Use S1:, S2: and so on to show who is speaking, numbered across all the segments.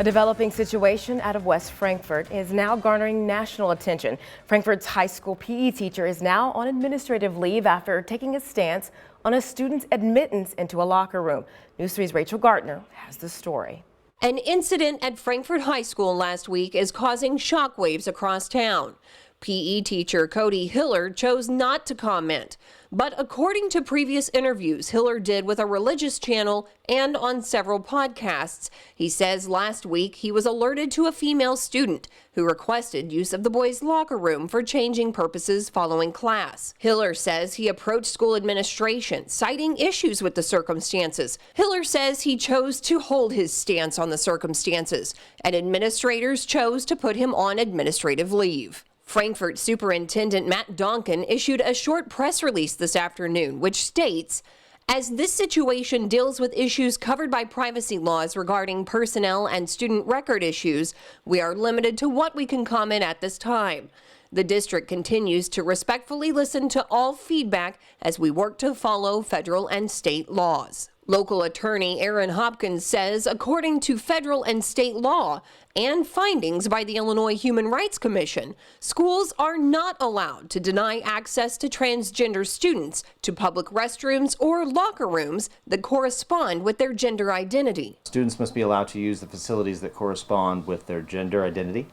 S1: A developing situation out of West Frankfort is now garnering national attention. Frankfort's high school PE teacher is now on administrative leave after taking a stance on a student's admittance into a locker room. News 3's Rachel Gartner has the story.
S2: An incident at Frankfort High School last week is causing shockwaves across town. PE teacher Cody Hiller chose not to comment, but according to previous interviews Hiller did with a religious channel and on several podcasts, he says last week he was alerted to a female student who requested use of the boys' locker room for changing purposes following class. Hiller says he approached school administration, citing issues with the circumstances. Hiller says he chose to hold his stance on the circumstances, and administrators chose to put him on administrative leave. Frankfort Superintendent Matt Donkin issued a short press release this afternoon, which states, "As this situation deals with issues covered by privacy laws regarding personnel and student record issues, we are limited to what we can comment at this time. The district continues to respectfully listen to all feedback as we work to follow federal and state laws." Local attorney Aaron Hopkins says, according to federal and state law and findings by the Illinois Human Rights Commission, schools are not allowed to deny access to transgender students to public restrooms or locker rooms that correspond with their gender identity.
S3: Students must be allowed to use the facilities that correspond with their gender identity,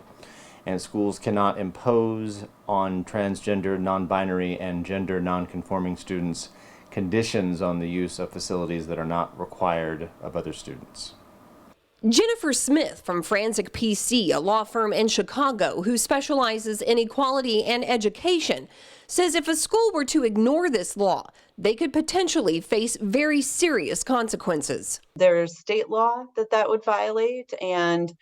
S3: and schools cannot impose on transgender, non-binary, and gender non-conforming students conditions on the use of facilities that are not required of other students.
S2: Jennifer Smith from Franzik PC, a law firm in Chicago who specializes in equality and education, says if a school were to ignore this law, they could potentially face very serious consequences.
S4: There's state law that would violate, and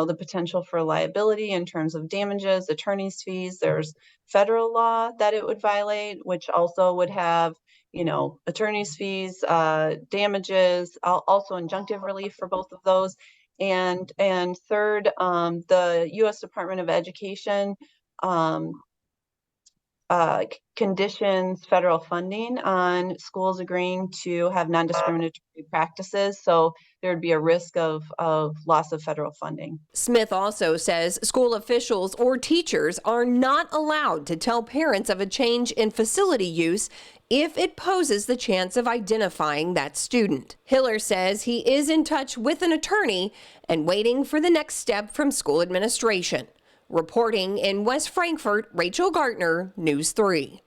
S4: the potential for liability in terms of damages, attorney's fees. There's federal law that it would violate, which also would have, attorney's fees, damages, also injunctive relief for both of those. And third, the U.S. Department of Education conditions federal funding on schools agreeing to have non-discriminatory practices, so there would be a risk of loss of federal funding.
S2: Smith also says school officials or teachers are not allowed to tell parents of a change in facility use if it poses the chance of identifying that student. Hiller says he is in touch with an attorney and waiting for the next step from school administration. Reporting in West Frankfort, Rachel Gartner, News 3.